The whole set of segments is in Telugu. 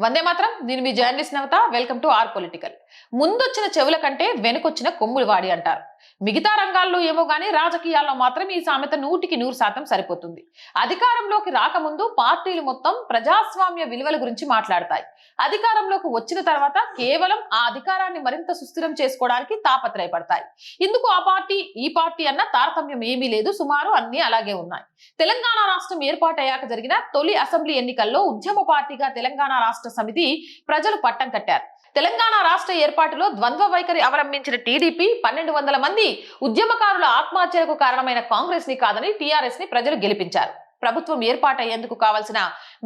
వందే మాత్రం. నేను మీ journalist Navata. Welcome to R political. ముందొచ్చిన చెవుల కంటే వెనుకొచ్చిన కొమ్ములు వాడి అంటారు. మిగతా రంగాల్లో ఏమో గానీ రాజకీయాల్లో మాత్రం ఈ సామెత 100% సరిపోతుంది. అధికారంలోకి రాకముందు పార్టీలు మొత్తం ప్రజాస్వామ్య విలువల గురించి మాట్లాడతాయి. అధికారంలోకి వచ్చిన తర్వాత కేవలం ఆ అధికారాన్ని మరింత సుస్థిరం చేసుకోవడానికి తాపత్రయపడతాయి. ఇందుకు ఆ పార్టీ ఈ పార్టీ అన్న తారతమ్యం ఏమీ లేదు, సుమారు అన్ని అలాగే ఉన్నాయి. తెలంగాణ రాష్ట్రం ఏర్పాటయ్యాక జరిగిన తొలి అసెంబ్లీ ఎన్నికల్లో ఉద్యమ పార్టీగా తెలంగాణ రాష్ట్ర సమితి ప్రజలు పట్టం కట్టారు. తెలంగాణ రాష్ట్ర ఏర్పాటులో ద్వంద్వ వైఖరి అవలంబించిన టీడీపీ 1200 మంది ఉద్యమకారుల ఆత్మహత్యలకు కారణమైన కాంగ్రెస్ ని కాదని టీఆర్ఎస్ ని ప్రజలు గెలిపించారు. ప్రభుత్వం ఏర్పాటయ్యేందుకు కావాల్సిన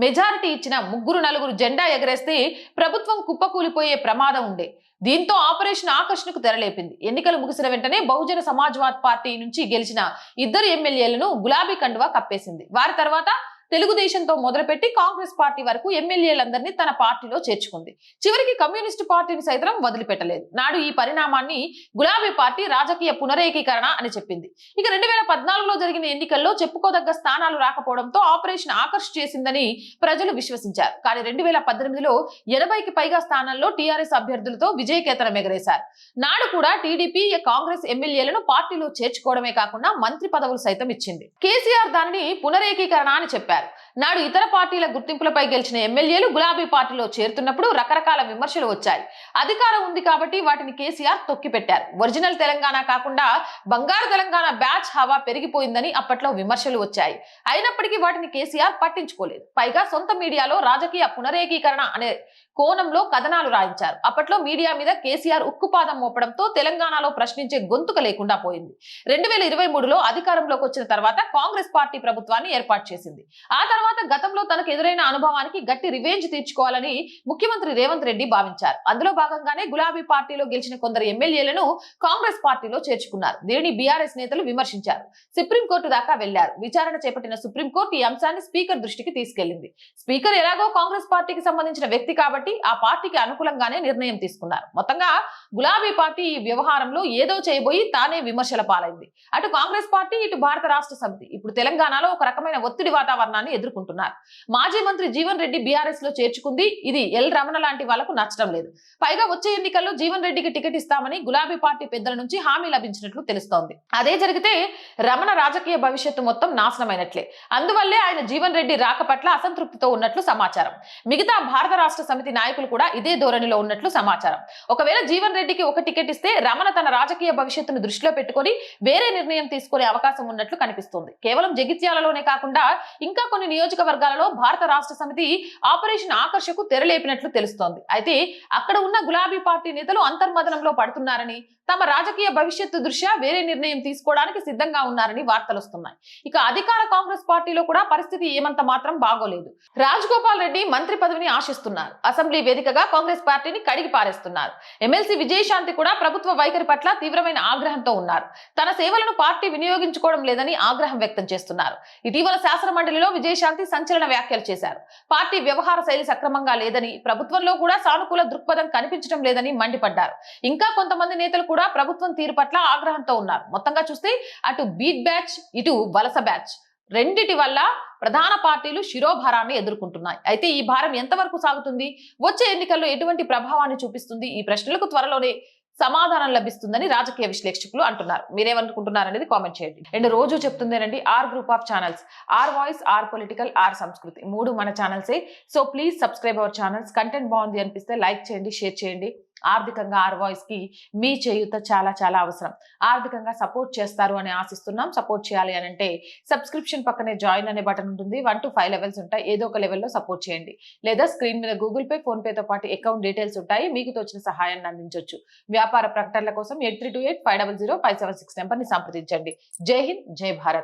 మెజారిటీ ఇచ్చిన 3-4 జెండా ఎగరేస్తే ప్రభుత్వం కుప్పకూలిపోయే ప్రమాదం ఉండే. దీంతో ఆపరేషన్ ఆకర్షణకు తెరలేపింది. ఎన్నికలు ముగిసిన వెంటనే బహుజన సమాజ్వాద్ పార్టీ నుంచి గెలిచిన 2 ఎమ్మెల్యేలను గులాబీ కండువా కప్పేసింది. వారి తర్వాత తెలుగుదేశంతో మొదలుపెట్టి కాంగ్రెస్ పార్టీ వరకు ఎమ్మెల్యేలందరినీ తన పార్టీలో చేర్చుకుంది. చివరికి కమ్యూనిస్టు పార్టీని సైతం వదిలిపెట్టలేదు. నాడు ఈ పరిణామాన్ని గులాబీ పార్టీ రాజకీయ పునరేకీకరణ అని చెప్పింది. ఇక 2014లో జరిగిన ఎన్నికల్లో చెప్పుకోదగ్గ స్థానాలు రాకపోవడంతో ఆపరేషన్ ఆకర్ష్ చేసిందని ప్రజలు విశ్వసించారు. కానీ 2018లో 80కి పైగా స్థానాల్లో టీఆర్ఎస్ అభ్యర్థులతో విజయకేతనం ఎగరేశారు. నాడు కూడా టీడీపీ కాంగ్రెస్ ఎమ్మెల్యేలను పార్టీలో చేర్చుకోవడమే కాకుండా మంత్రి పదవులు సైతం ఇచ్చింది. కేసీఆర్ దానిని పునరేకీకరణ అని చెప్పారు. నాడు ఇతర పార్టీల గుర్తింపులపై గెలిచిన ఎమ్మెల్యేలు గులాబీ పార్టీలో చేరుతున్నప్పుడు రకరకాల విమర్శలు వచ్చాయి. అధికారం ఉంది కాబట్టి వాటిని కేసీఆర్ తొక్కిపెట్టారు. ఒరిజినల్ తెలంగాణ కాకుండా బంగారు తెలంగాణ బ్యాచ్ హవా పెరిగిపోయిందని అప్పట్లో విమర్శలు వచ్చాయి. అయినప్పటికీ వాటిని కేసీఆర్ పట్టించుకోలేదు. పైగా సొంత మీడియాలో రాజకీయ పునరేకీకరణ అనే కోణంలో కథనాలు రాయించారు. అప్పట్లో మీడియా మీద కేసీఆర్ ఉక్కుపాదం మోపడంతో తెలంగాణలో ప్రశ్నించే గొంతుక లేకుండా పోయింది. 2023లో అధికారంలోకి వచ్చిన తర్వాత కాంగ్రెస్ పార్టీ ప్రభుత్వాన్ని ఏర్పాటు చేసింది. ఆ తర్వాత గతంలో తనకు ఎదురైన అనుభవానికి గట్టి రివెంజ్ తీర్చుకోవాలని ముఖ్యమంత్రి రేవంత్ రెడ్డి భావించారు. అందులో భాగంగానే గులాబీ పార్టీలో గెలిచిన కొందరు ఎమ్మెల్యేలను కాంగ్రెస్ పార్టీలో చేర్చుకున్నారు. దీనిని బీఆర్ఎస్ నేతలు విమర్శించారు. సుప్రీంకోర్టు దాకా వెళ్లారు. విచారణ చేపట్టిన సుప్రీంకోర్టు ఈ అంశాన్ని స్పీకర్ దృష్టికి తీసుకెళ్లింది. స్పీకర్ ఎలాగో కాంగ్రెస్ పార్టీకి సంబంధించిన వ్యక్తి కాబట్టి ఆ పార్టీకి అనుకూలంగానే నిర్ణయం తీసుకున్నారు. మొత్తంగా గులాబీ పార్టీ ఈ వ్యవహారంలో ఏదో చేయబోయి తానే విమర్శల పాలైంది. అటు కాంగ్రెస్ పార్టీ, ఇటు భారత రాష్ట్ర సమితి ఇప్పుడు తెలంగాణలో ఒక రకమైన ఒత్తిడి వాతావరణాన్ని ఎదుర్కొంటున్నారు. మాజీ మంత్రి జీవన్ రెడ్డి బీఆర్ఎస్ లో చేర్చుకుంది. ఇది ఎల్ రమణ లాంటి వాళ్లకు నచ్చడం లేదు. పైగా వచ్చే ఎన్నికల్లో జీవన్ రెడ్డికి టికెట్ ఇస్తామని గులాబీ పార్టీ పెద్దల నుంచి హామీ లభించినట్లు తెలుస్తోంది. అదే జరిగితే రమణ రాజకీయ భవిష్యత్తు మొత్తం నాశనమైనట్లే. అందువల్లే ఆయన జీవన్ రెడ్డి రాక పట్ల అసంతృప్తితో ఉన్నట్లు సమాచారం. మిగతా భారత రాష్ట్ర సమితి నాయకులు కూడా ఇదే ధోరణిలో ఉన్నట్లు సమాచారం. ఒకవేళ జీవన్ రెడ్డికి ఒక టికెట్ ఇస్తే రమణ తన రాజకీయ భవిష్యత్తును దృష్టిలో పెట్టుకుని వేరే నిర్ణయం తీసుకునే అవకాశం ఉన్నట్లు కనిపిస్తుంది. కేవలం జగిత్యాలలోనే కాకుండా ఇంకా కొన్ని నియోజకవర్గాలలో భారత రాష్ట్ర సమితి ఆపరేషన్ ఆకర్షకు తెరలేపినట్లు తెలుస్తోంది. అయితే అక్కడ ఉన్న గులాబీ పార్టీ నేతలు అంతర్మదనంలో పడుతున్నారని, తమ రాజకీయ భవిష్యత్తు దృష్ట్యా వేరే నిర్ణయం తీసుకోవడానికి సిద్ధంగా ఉన్నారని వార్తలు వస్తున్నాయి. ఇక అధికార కాంగ్రెస్ పార్టీలో కూడా పరిస్థితి ఏమంత మాత్రం బాగోలేదు. రాజగోపాల్ రెడ్డి మంత్రి పదవిని ఆశిస్తున్నారు. అసెంబ్లీ వేదికగా కాంగ్రెస్ పార్టీని కడిగి పారేస్తున్నారు. ఎమ్మెల్సీ విజయశాంతి కూడా ప్రభుత్వ వైఖరి పట్ల తీవ్రమైన ఆగ్రహంతో ఉన్నారు. తన సేవలను పార్టీ వినియోగించుకోవడం లేదని ఆగ్రహం వ్యక్తం చేస్తున్నారు. ఇటీవల శాసన మండలిలో విజయశాంతి సంచలన వ్యాఖ్యలు చేశారు. పార్టీ వ్యవహార శైలి సక్రమంగా లేదని, ప్రభుత్వంలో కూడా సానుకూల దృక్పథం కనిపించడం లేదని మండిపడ్డారు. ఇంకా కొంతమంది నేతలు కూడా ప్రభుత్వం తీరు పట్ల ఆగ్రహంతో ఉన్నారు. మొత్తంగా చూస్తే అటు బీట్ బ్యాచ్, ఇటు వలస బ్యాచ్ రెండిటి వల్ల ప్రధాన పార్టీలు శిరోభారాన్ని ఎదుర్కొంటున్నాయి. అయితే ఈ భారం ఎంతవరకు సాగుతుంది, వచ్చే ఎన్నికల్లో ఎటువంటి ప్రభావాన్ని చూపిస్తుంది, ఈ ప్రశ్నలకు త్వరలోనే సమాధానం లభిస్తుందని రాజకీయ విశ్లేషకులు అంటున్నారు. మీరేమనుకుంటున్నారు అనేది కామెంట్ చేయండి. అండ్ రోజు చెప్తుందేనండి, R group of channels, R voice, R political, R Samskriti 3 మన ఛానల్సే. So please subscribe our channels. Content బాగుంది అనిపిస్తే లైక్ చేయండి, షేర్ చేయండి. ఆర్థికంగా ఆర్ వాయిస్ కి మీ చేయూత చాలా చాలా అవసరం. ఆర్థికంగా సపోర్ట్ చేస్తారు అని ఆశిస్తున్నాం. సపోర్ట్ చేయాలి అని అంటే సబ్స్క్రిప్షన్ పక్కనే జాయిన్ అనే బటన్ ఉంటుంది. 1 to 5 లెవెల్స్ ఉంటాయి. ఏదో ఒక లెవెల్లో సపోర్ట్ చేయండి. లేదా స్క్రీన్ మీద గూగుల్ పే, ఫోన్ పేతో పాటు అకౌంట్ డీటెయిల్స్ ఉంటాయి. మీకు తోచిన సహాయాన్ని అందించవచ్చు. వ్యాపార ప్రకటనల కోసం 8328500576 నెంబర్ని సంప్రదించండి. జై హింద్, జై భారత్.